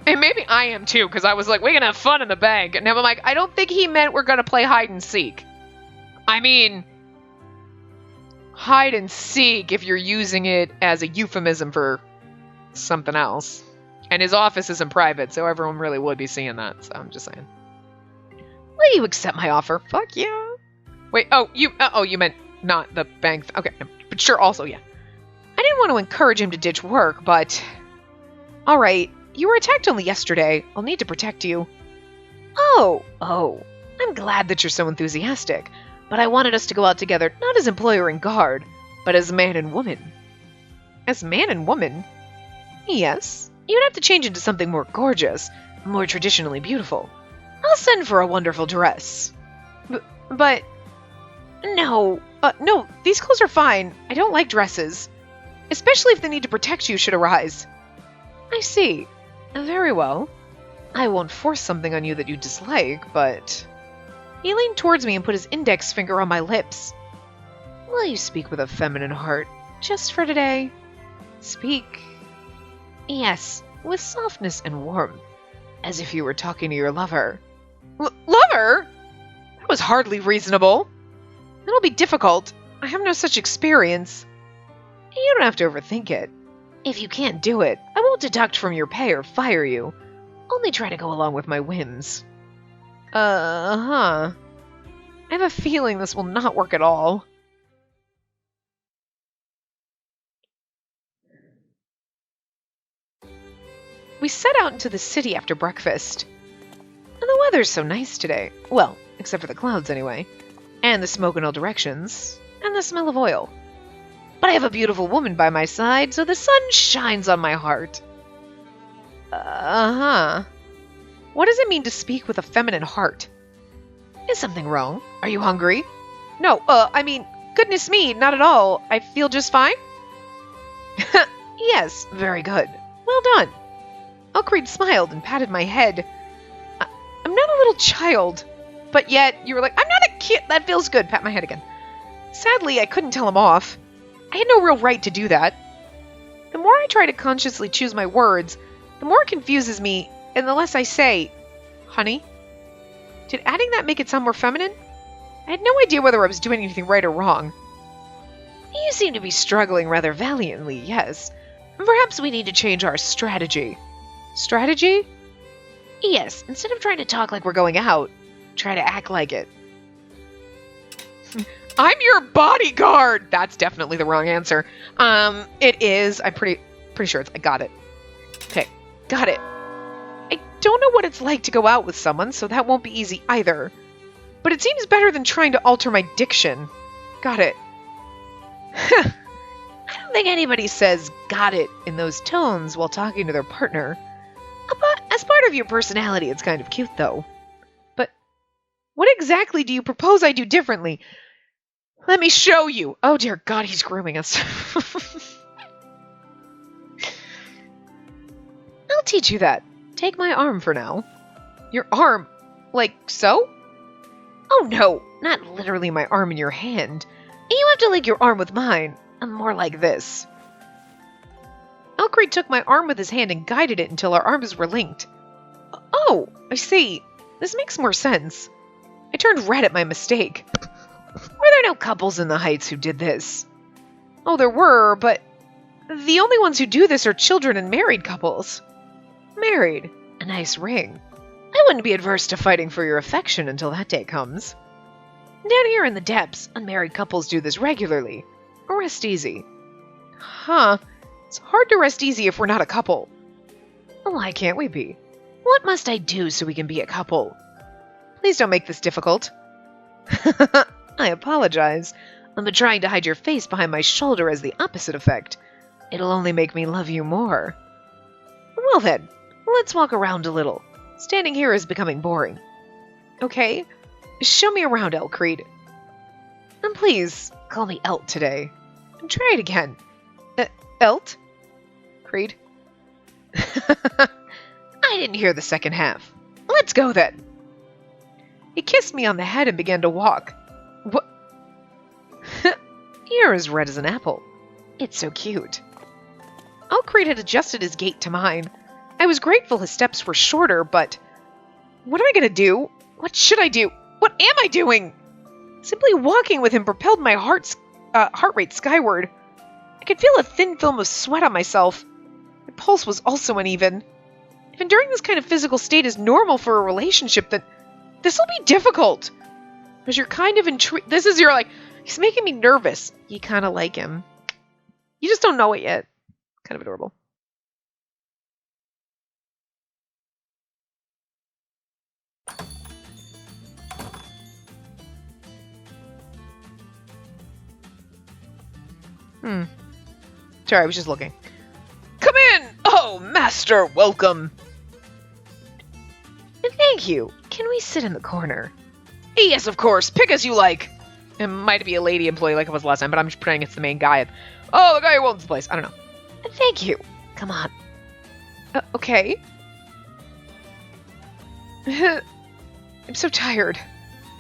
And maybe I am too, because I was like, we can have fun in the bank. And now I'm like, I don't think he meant we're gonna play hide and seek. I mean, hide and seek if you're using it as a euphemism for something else. And his office isn't private, so everyone really would be seeing that. So I'm just saying. Will you accept my offer? Fuck yeah. Wait, you meant not the bank. Okay, but sure, also, yeah. I didn't want to encourage him to ditch work, but Alright, you were attacked only yesterday. I'll need to protect you. Oh, I'm glad that you're so enthusiastic, but I wanted us to go out together not as employer and guard, but as man and woman. As man and woman? Yes. You'd have to change into something more gorgeous, more traditionally beautiful. I'll send for a wonderful dress. But... No, these clothes are fine. I don't like dresses. Especially if the need to protect you should arise. I see. Very well. I won't force something on you that you dislike, but... He leaned towards me and put his index finger on my lips. Will you speak with a feminine heart, just for today? Speak. Yes, with softness and warmth, as if you were talking to your lover. Lover? That was hardly reasonable. It'll be difficult. I have no such experience. You don't have to overthink it. If you can't do it, I won't deduct from your pay or fire you. Only try to go along with my whims. I have a feeling this will not work at all. We set out into the city after breakfast. And the weather's so nice today. Well, except for the clouds anyway. And the smoke in all directions. And the smell of oil. But I have a beautiful woman by my side, so the sun shines on my heart. What does it mean to speak with a feminine heart? Is something wrong? Are you hungry? No, goodness me, not at all. I feel just fine. Yes, very good. Well done. Elcreed smiled and patted my head. I'm not a little child, but yet you were like, I'm not a kid. That feels good. Pat my head again. Sadly, I couldn't tell him off. I had no real right to do that. The more I try to consciously choose my words, the more it confuses me, and the less I say, honey. Did adding that make it sound more feminine? I had no idea whether I was doing anything right or wrong. You seem to be struggling rather valiantly, yes. Perhaps we need to change our strategy. Strategy? Yes, instead of trying to talk like we're going out, try to act like it. I'm your bodyguard! That's definitely the wrong answer. It is. I'm pretty sure I got it. Okay, got it. I don't know what it's like to go out with someone, so that won't be easy either. But it seems better than trying to alter my diction. Got it. I don't think anybody says got it in those tones while talking to their partner. But as part of your personality, it's kind of cute, though. But what exactly do you propose I do differently? Let me show you. Oh, dear God, he's grooming us. I'll teach you that. Take my arm for now. Your arm? Like so? Oh, no. Not literally my arm in your hand. You have to link your arm with mine. I'm more like this. Elcreed took my arm with his hand and guided it until our arms were linked. Oh, I see. This makes more sense. I turned red at my mistake. Were there no couples in the Heights who did this? Oh, there were, but the only ones who do this are children and married couples. Married. A nice ring. I wouldn't be adverse to fighting for your affection until that day comes. Down here in the depths, unmarried couples do this regularly. Rest easy. Huh. It's hard to rest easy if we're not a couple. Why can't we be? What must I do so we can be a couple? Please don't make this difficult. I apologize. But trying to hide your face behind my shoulder has the opposite effect. It'll only make me love you more. Well then, let's walk around a little. Standing here is becoming boring. Okay, show me around, Elcreed. And please, call me Elt today. Try it again. Elt? Creed? I didn't hear the second half. Let's go then. He kissed me on the head and began to walk. What? You're as red as an apple. It's so cute. Elcreed had adjusted his gait to mine. I was grateful his steps were shorter, but... What am I gonna do? What should I do? What am I doing? Simply walking with him propelled my heart rate skyward. I could feel a thin film of sweat on myself. My pulse was also uneven. If enduring this kind of physical state is normal for a relationship, then this will be difficult. Because you're kind of intrigued. You're like, he's making me nervous. You kind of like him. You just don't know it yet. Kind of adorable. Sorry, I was just looking. Come in! Oh, master, welcome! Thank you. Can we sit in the corner? Yes, of course. Pick as you like. It might be a lady employee like it was last time, but I'm just pretending it's the main guy. Oh, the guy who owns the place. I don't know. Thank you. Come on. Okay. I'm so tired.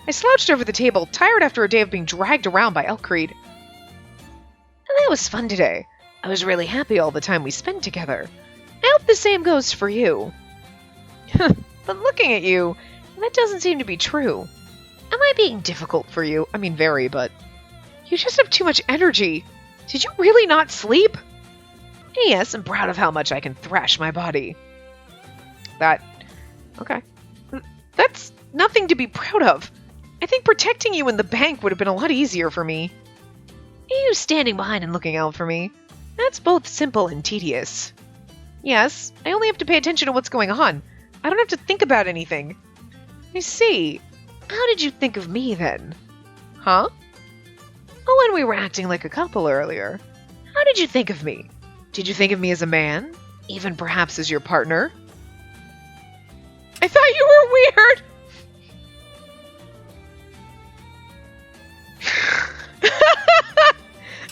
I slouched over the table, tired after a day of being dragged around by Elkreed. That was fun today. I was really happy all the time we spent together. I hope the same goes for you. But looking at you, that doesn't seem to be true. Am I being difficult for you? I mean, very, but... You just have too much energy. Did you really not sleep? Yes, I'm proud of how much I can thrash my body. Okay. That's nothing to be proud of. I think protecting you in the bank would have been a lot easier for me. You standing behind and looking out for me. That's both simple and tedious. Yes, I only have to pay attention to what's going on. I don't have to think about anything. I see. How did you think of me, then? Huh? Oh, when we were acting like a couple earlier. How did you think of me? Did you think of me as a man? Even perhaps as your partner? I thought you were weird!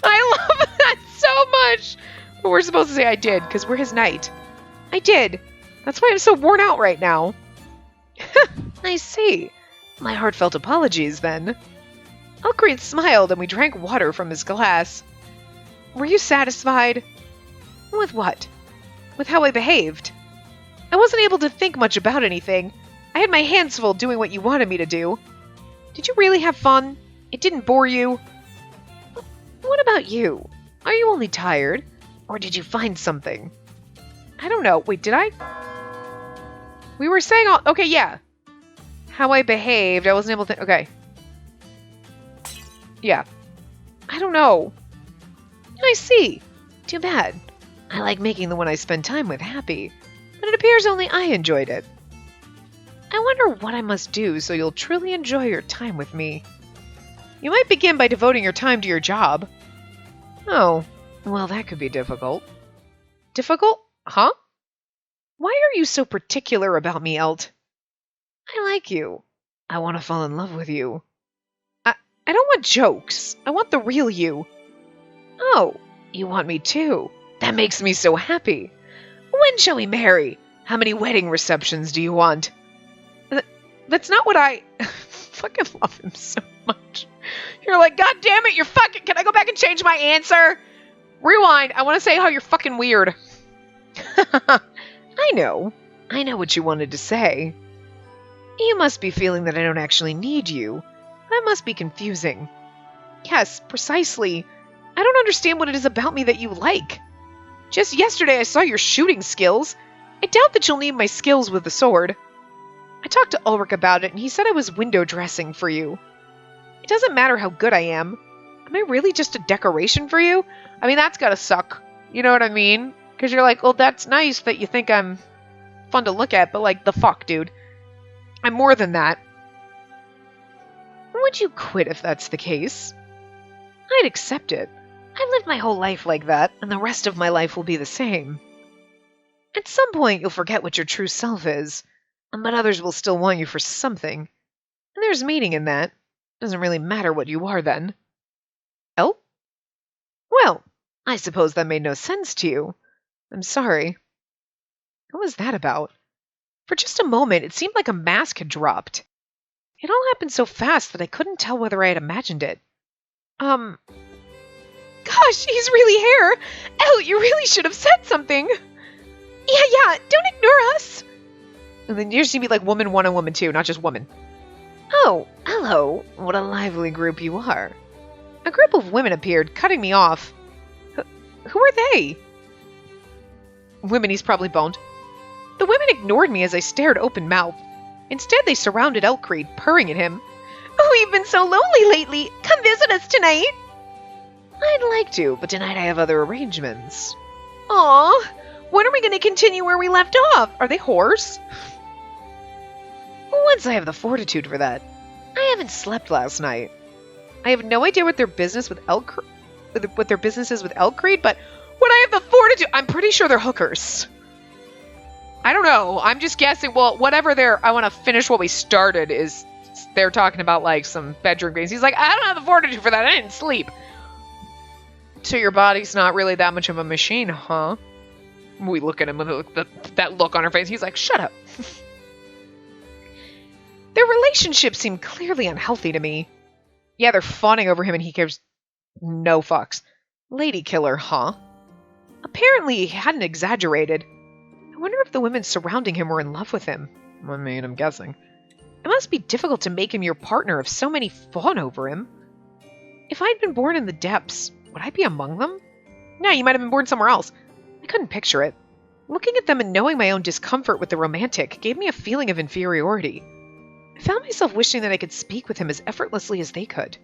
I love that so much! But we're supposed to say I did, because we're his knight. I did. That's why I'm so worn out right now. I see. My heartfelt apologies, then. Elkreed smiled and we drank water from his glass. Were you satisfied? With what? With how I behaved. I wasn't able to think much about anything. I had my hands full doing what you wanted me to do. Did you really have fun? It didn't bore you? What about you? Are you only tired? Or did you find something? I don't know. Wait, did I? We were saying all... Okay, yeah. How I behaved. I wasn't able to... Okay. Yeah. I don't know. I see. Too bad. I like making the one I spend time with happy. But it appears only I enjoyed it. I wonder what I must do so you'll truly enjoy your time with me. You might begin by devoting your time to your job. Oh, well, that could be difficult. Difficult? Huh? Why are you so particular about me, Elt? I like you. I want to fall in love with you. I don't want jokes. I want the real you. Oh, you want me too. That makes me so happy. When shall we marry? How many wedding receptions do you want? That's not what I... fucking love him so much. You're like, God damn it, you're fucking... Can I go back and change my answer? Rewind. I want to say how you're fucking weird. I know what you wanted to say. You must be feeling that I don't actually need you. That must be confusing. Yes, precisely. I don't understand what it is about me that you like. Just yesterday I saw your shooting skills. I doubt that you'll need my skills with the sword. I talked to Ulrich about it, and he said I was window dressing for you. It doesn't matter how good I am. Am I really just a decoration for you? I mean, that's gotta suck. You know what I mean? Because you're like, well, that's nice that you think I'm fun to look at, but like, the fuck, dude. I'm more than that. Would you quit if that's the case? I'd accept it. I've lived my whole life like that, and the rest of my life will be the same. At some point, you'll forget what your true self is, but others will still want you for something. And there's meaning in that. Doesn't really matter what you are then. Oh? Well, I suppose that made no sense to you. I'm sorry. What was that about? For just a moment, it seemed like a mask had dropped. It all happened so fast that I couldn't tell whether I had imagined it. Gosh, he's really here! Elle, you really should have said something! Yeah, don't ignore us! And then you just see me like woman 1 and woman 2, not just woman. Oh, hello. What a lively group you are. A group of women appeared, cutting me off. Who are they? Women he's probably boned. The women ignored me as I stared open-mouthed. Instead, they surrounded Elkreed, purring at him. Oh, you've been so lonely lately. Come visit us tonight. I'd like to, but tonight I have other arrangements. Aw, when are we going to continue where we left off? Are they whores? Once I have the fortitude for that. I haven't slept last night. I have no idea what their business with Elkreed... what their business is with Elkreed, but would I have the fortitude? I'm pretty sure they're hookers. I don't know. I'm just guessing. Well, whatever I want to finish what we started is they're talking about like some bedroom games. He's like, I don't have the fortitude for that. I didn't sleep. So your body's not really that much of a machine, huh? We look at him with that look on our face. He's like, shut up. Their relationship seemed clearly unhealthy to me. Yeah, they're fawning over him and he gives no fucks. Lady killer, huh? Apparently he hadn't exaggerated. I wonder if the women surrounding him were in love with him. I mean, I'm guessing. It must be difficult to make him your partner if so many fawn over him. If I'd been born in the depths, would I be among them? No, you might have been born somewhere else. I couldn't picture it. Looking at them and knowing my own discomfort with the romantic gave me a feeling of inferiority. I found myself wishing that I could speak with him as effortlessly as they could.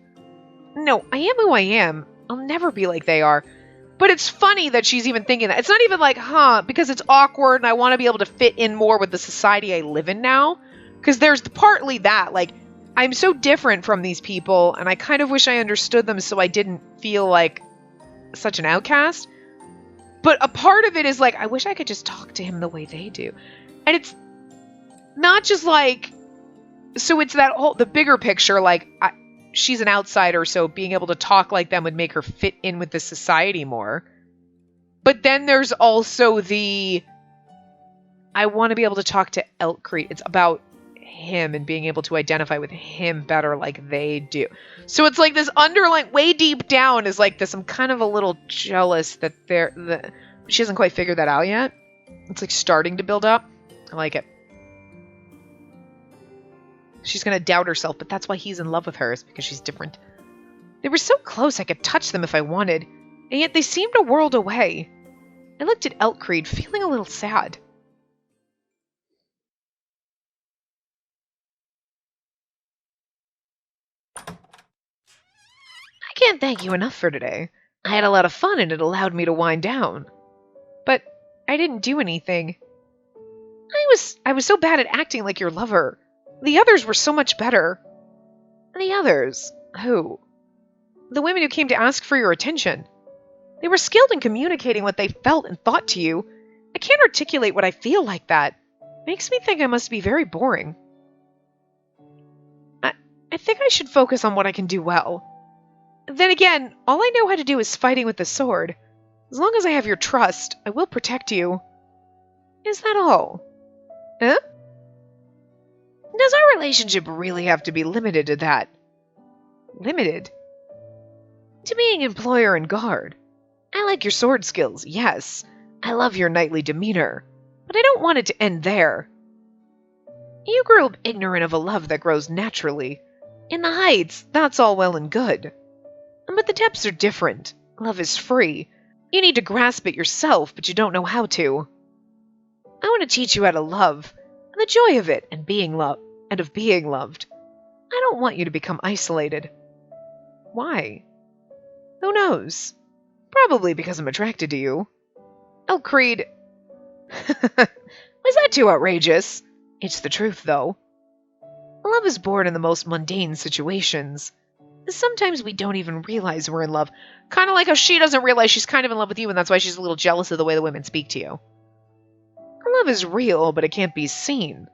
No, I am who I am. I'll never be like they are. But it's funny that she's even thinking that. It's not even like, because it's awkward and I want to be able to fit in more with the society I live in now. Because there's partly that, like, I'm so different from these people and I kind of wish I understood them so I didn't feel like such an outcast. But a part of it is like, I wish I could just talk to him the way they do. And it's not just like, so it's that whole, the bigger picture, like, she's an outsider, so being able to talk like them would make her fit in with the society more. But then there's also I want to be able to talk to Elkreed. It's about him and being able to identify with him better like they do. So it's like this underlying, way deep down is like this, I'm kind of a little jealous that she hasn't quite figured that out yet. It's like starting to build up. I like it. She's going to doubt herself, but that's why he's in love with her, is because she's different. They were so close I could touch them if I wanted, and yet they seemed a world away. I looked at Elkreed, feeling a little sad. I can't thank you enough for today. I had a lot of fun and it allowed me to wind down. But I didn't do anything. I was so bad at acting like your lover. The others were so much better. The others? Who? The women who came to ask for your attention. They were skilled in communicating what they felt and thought to you. I can't articulate what I feel like that. Makes me think I must be very boring. I think I should focus on what I can do well. Then again, all I know how to do is fighting with the sword. As long as I have your trust, I will protect you. Is that all? Huh? Does our relationship really have to be limited to that? Limited? To being employer and guard. I like your sword skills, yes. I love your knightly demeanor. But I don't want it to end there. You grew up ignorant of a love that grows naturally. In the heights, that's all well and good. But the depths are different. Love is free. You need to grasp it yourself, but you don't know how to. I want to teach you how to love, and the joy of it, and being loved, and of being loved. I don't want you to become isolated. Why? Who knows? Probably because I'm attracted to you. Elkreed. Was that too outrageous? It's the truth, though. Love is born in the most mundane situations. Sometimes we don't even realize we're in love. Kind of like how she doesn't realize she's kind of in love with you, and that's why she's a little jealous of the way the women speak to you. Love is real, but it can't be seen.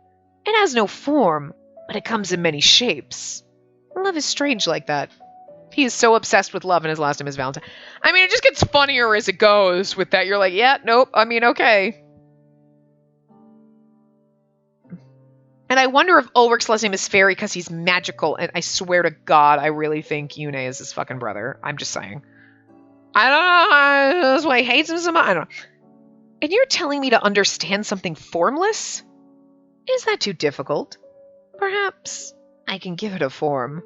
It has no form, but it comes in many shapes. Love is strange like that. He is so obsessed with love, and his last name is Valentine. I mean, it just gets funnier as it goes with that. You're like, yeah, nope, I mean, okay. And I wonder if Ulrich's last name is Fairy because he's magical, and I swear to God, I really think Yune is his fucking brother. I'm just saying. I don't know, that's why he hates him so much. I don't know. And you're telling me to understand something formless? Is that too difficult? Perhaps I can give it a form.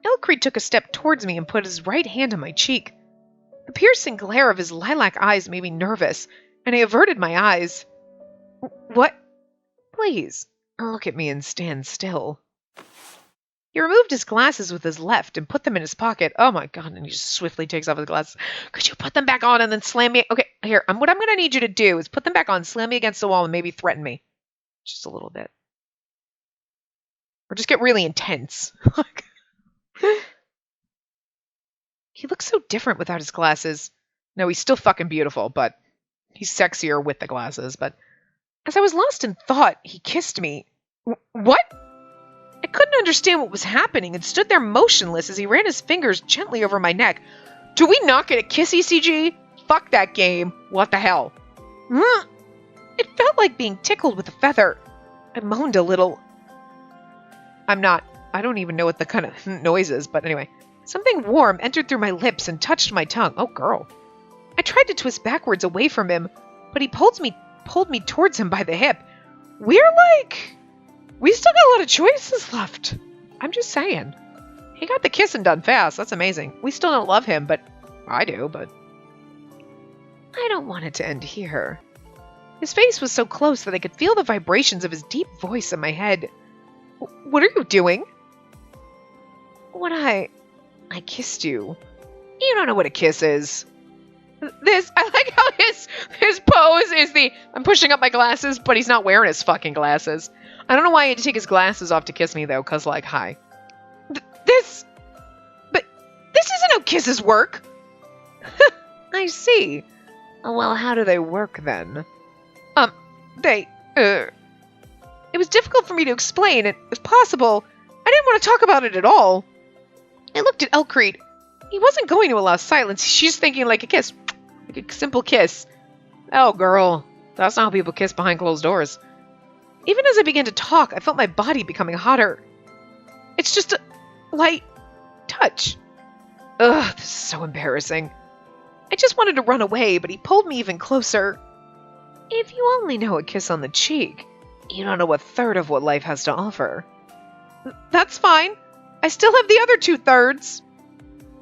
Elkreed took a step towards me and put his right hand on my cheek. The piercing glare of his lilac eyes made me nervous, and I averted my eyes. What? Please, look at me and stand still. He removed his glasses with his left and put them in his pocket. Oh my God, and he just swiftly takes off his glasses. Could you put them back on and then slam me? Okay, here, what I'm going to need you to do is put them back on, slam me against the wall, and maybe threaten me. Just a little bit. Or just get really intense. He looks so different without his glasses. No, he's still fucking beautiful, but he's sexier with the glasses. But as I was lost in thought, he kissed me. What? I couldn't understand what was happening and stood there motionless as he ran his fingers gently over my neck. Do we not get a kiss, ECG? Fuck that game. What the hell? It felt like being tickled with a feather. I moaned a little. I don't even know what the kind of noise is, but anyway. Something warm entered through my lips and touched my tongue. Oh, girl. I tried to twist backwards away from him, but he pulled me towards him by the hip. We still got a lot of choices left. I'm just saying. He got the kissing done fast. That's amazing. We still don't love him, but I do, but I don't want it to end here. His face was so close that I could feel the vibrations of his deep voice in my head. What are you doing? I kissed you. You don't know what a kiss is. I like how his pose is I'm pushing up my glasses, but he's not wearing his fucking glasses. I don't know why he had to take his glasses off to kiss me, though, because, hi. But this isn't how kisses work. I see. Well, how do they work, then? It was difficult for me to explain, and if possible, I didn't want to talk about it at all. I looked at Elcrete. He wasn't going to allow silence. She's thinking like a kiss. Like a simple kiss. Oh, girl. That's not how people kiss behind closed doors. Even as I began to talk, I felt my body becoming hotter. It's just a light touch. Ugh, this is so embarrassing. I just wanted to run away, but he pulled me even closer. If you only know a kiss on the cheek, you don't know a third of what life has to offer. That's fine. I still have the other 2/3.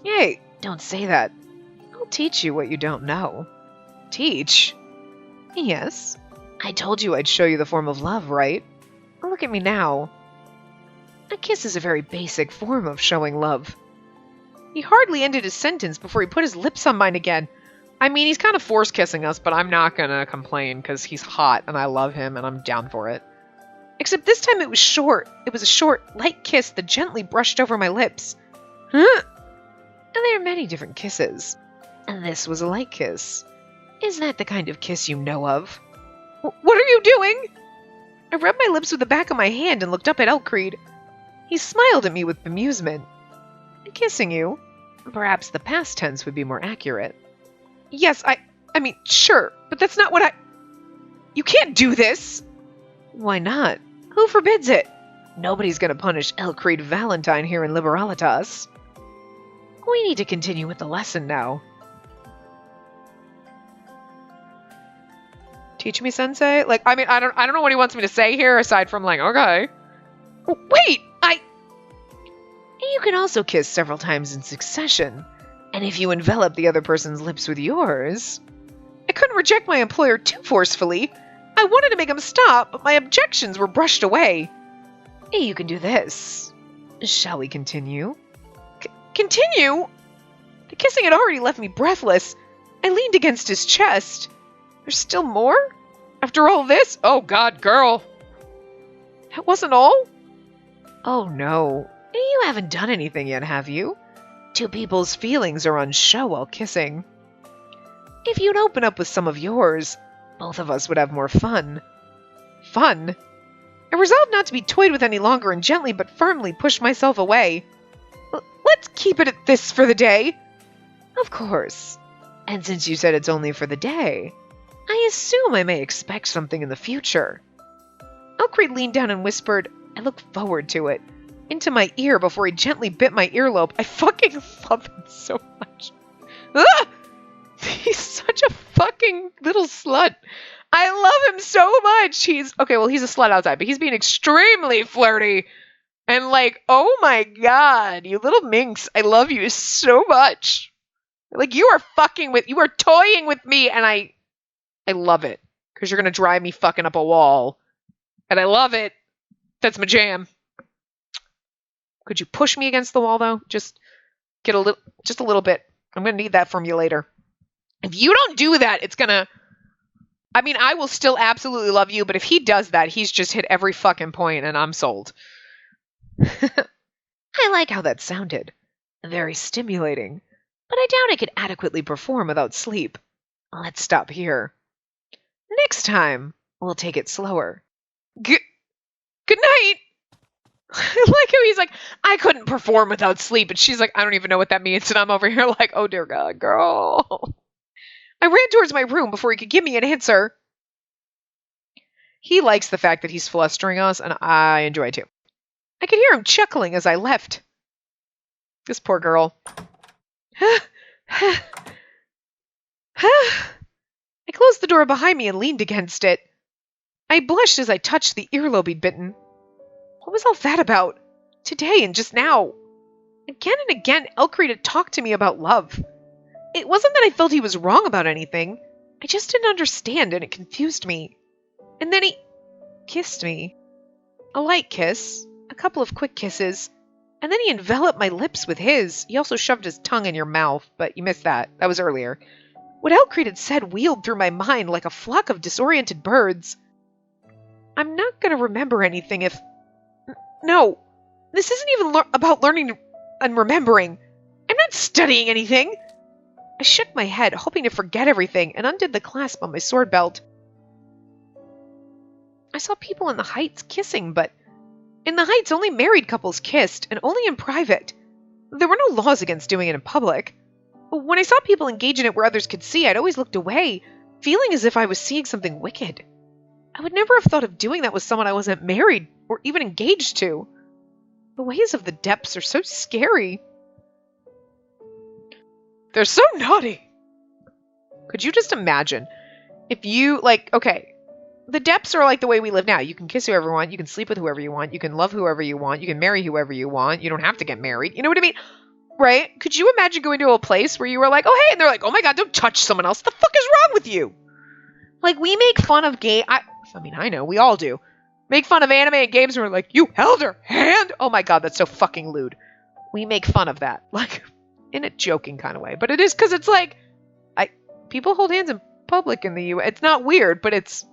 Hey, don't say that. I'll teach you what you don't know. Teach? Yes. I told you I'd show you the form of love, right? Look at me now. A kiss is a very basic form of showing love. He hardly ended his sentence before he put his lips on mine again. I mean, he's kind of force kissing us, but I'm not gonna complain because he's hot and I love him and I'm down for it. Except this time it was short. It was a short, light kiss that gently brushed over my lips. Huh? And there are many different kisses. And this was a light kiss. Isn't that the kind of kiss you know of? What are you doing? I rubbed my lips with the back of my hand and looked up at Elcrete. He smiled at me with bemusement. Kissing you? Perhaps the past tense would be more accurate. Yes, I mean, sure, but that's not what You can't do this! Why not? Who forbids it? Nobody's gonna punish Elcrete Valentine here in Liberalitas. We need to continue with the lesson now. Teach me, Sensei? I mean, I don't know what he wants me to say here, aside from okay. Wait! You can also kiss several times in succession, and if you envelop the other person's lips with yours... I couldn't reject my employer too forcefully. I wanted to make him stop, but my objections were brushed away. You can do this. Shall we continue? Continue? The kissing had already left me breathless. I leaned against his chest. There's still more? After all this? Oh, God, girl. That wasn't all? Oh, no. You haven't done anything yet, have you? Two people's feelings are on show while kissing. If you'd open up with some of yours, both of us would have more fun. Fun? I resolved not to be toyed with any longer and gently but firmly pushed myself away. Let's keep it at this for the day. Of course. And since you said it's only for the day, I assume I may expect something in the future. Elcrete leaned down and whispered, I look forward to it, into my ear before he gently bit my earlobe. I fucking love him so much. Ah! He's such a fucking little slut. I love him so much. He's a slut outside, but he's being extremely flirty. And oh my God, you little minx, I love you so much. You are toying with me, and I love it. Because you're going to drive me fucking up a wall. And I love it. That's my jam. Could you push me against the wall, though? Just a little bit. I'm going to need that from you later. If you don't do that, it's going to... I mean, I will still absolutely love you, but if he does that, he's just hit every fucking point, and I'm sold. I like how that sounded. Very stimulating. but I doubt I could adequately perform without sleep. Let's stop here. Next time, we'll take it slower. Good night! I like how he's like, I couldn't perform without sleep, and she's like, I don't even know what that means, and I'm over here like, oh dear God, girl. I ran towards my room before he could give me an answer. He likes the fact that he's flustering us, and I enjoy it too. I could hear him chuckling as I left. This poor girl. I closed the door behind me and leaned against it. I blushed as I touched the earlobe he'd bitten. What was all that about? Today and just now. Again and again, Elcreed had talked to me about love. It wasn't that I felt he was wrong about anything. I just didn't understand, and it confused me. And then he kissed me. A light kiss, a couple of quick kisses, and then he enveloped my lips with his. He also shoved his tongue in your mouth, but you missed that. That was earlier. What Elcreed had said wheeled through my mind like a flock of disoriented birds. I'm not going to remember anything if... No, this isn't even about learning and remembering. I'm not studying anything. I shook my head, hoping to forget everything, and undid the clasp on my sword belt. I saw people in the Heights kissing, but in the Heights only married couples kissed, and only in private. There were no laws against doing it in public. When I saw people engage in it where others could see, I'd always looked away, feeling as if I was seeing something wicked. I would never have thought of doing that with someone I wasn't married or even engaged to. The ways of the depths are so scary. They're so naughty. Could you just imagine if you, okay, the depths are like the way we live now. You can kiss whoever you want, you can sleep with whoever you want, you can love whoever you want, you can marry whoever you want, you don't have to get married. You know what I mean? Right? Could you imagine going to a place where you were like, oh, hey, and they're like, oh my God, don't touch someone else. The fuck is wrong with you? Like, we make fun of I know, we all do. Make fun of anime and games and we're like, you held her hand? Oh my God, that's so fucking lewd. We make fun of that. Like, in a joking kind of way. But it is because it's like, people hold hands in public in the U.S. It's not weird, but it's,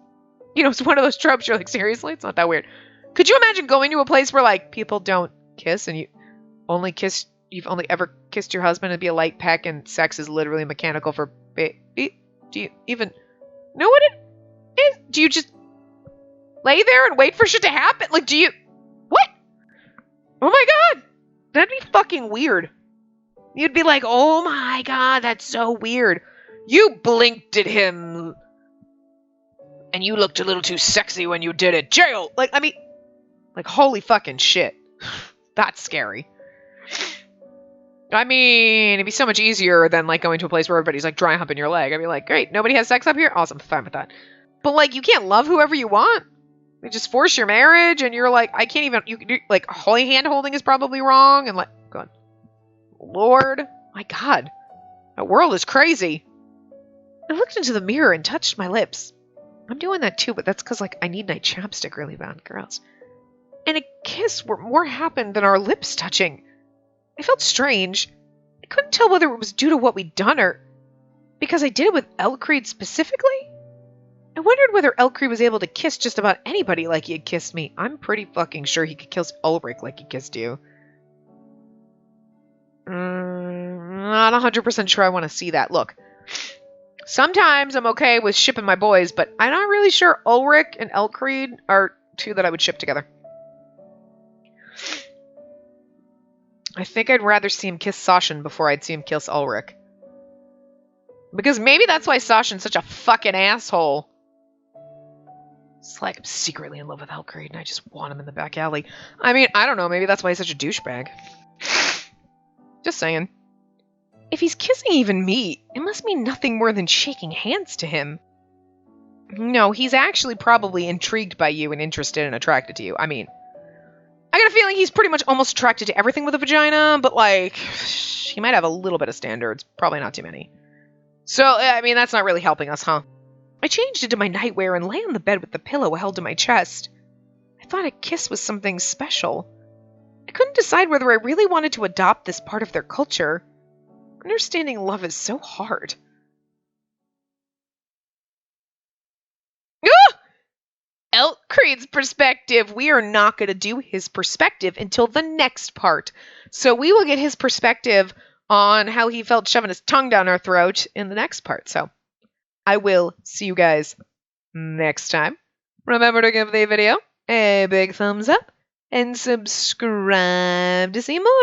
it's one of those tropes. You're like, seriously? It's not that weird. Could you imagine going to a place where, like, people don't kiss and you've only ever kissed your husband and be a light peck and sex is literally mechanical for, do you even know what it is? Do you just lay there and wait for shit to happen? Like, what? Oh my God. That'd be fucking weird. You'd be like, oh my God, that's so weird. You blinked at him. And you looked a little too sexy when you did it. Jail! Holy fucking shit. That's scary. I mean, it'd be so much easier than, going to a place where everybody's, dry humping your leg. I'd be like, great, nobody has sex up here? Awesome, fine with that. But, you can't love whoever you want. They just force your marriage, and you're like, I can't even, holy hand-holding is probably wrong, and, God. Lord, my God. That world is crazy. I looked into the mirror and touched my lips. I'm doing that too, but that's because, I need my chapstick really bad, girls. And a kiss where more happened than our lips touching. I felt strange. I couldn't tell whether it was due to what we'd done or because I did it with Elcreed specifically. I wondered whether Elcreed was able to kiss just about anybody like he had kissed me. I'm pretty fucking sure he could kiss Ulrich like he kissed you. Not 100% sure I want to see that. Look, sometimes I'm okay with shipping my boys, but I'm not really sure Ulrich and Elcreed are two that I would ship together. I think I'd rather see him kiss Sashin before I'd see him kiss Ulrich. Because maybe that's why Sashin's such a fucking asshole. It's like I'm secretly in love with Elcreed and I just want him in the back alley. I mean, I don't know. Maybe that's why he's such a douchebag. Just saying. If he's kissing even me, it must mean nothing more than shaking hands to him. No, he's actually probably intrigued by you and interested and attracted to you. I mean, I got a feeling he's pretty much almost attracted to everything with a vagina, but he might have a little bit of standards. Probably not too many. So, I mean, that's not really helping us, huh? I changed into my nightwear and lay on the bed with the pillow held to my chest. I thought a kiss was something special. I couldn't decide whether I really wanted to adopt this part of their culture. Understanding love is so hard. Elcreed's perspective. We are not going to do his perspective until the next part. So we will get his perspective on how he felt shoving his tongue down our throat in the next part. So I will see you guys next time. Remember to give the video a big thumbs up and subscribe to see more.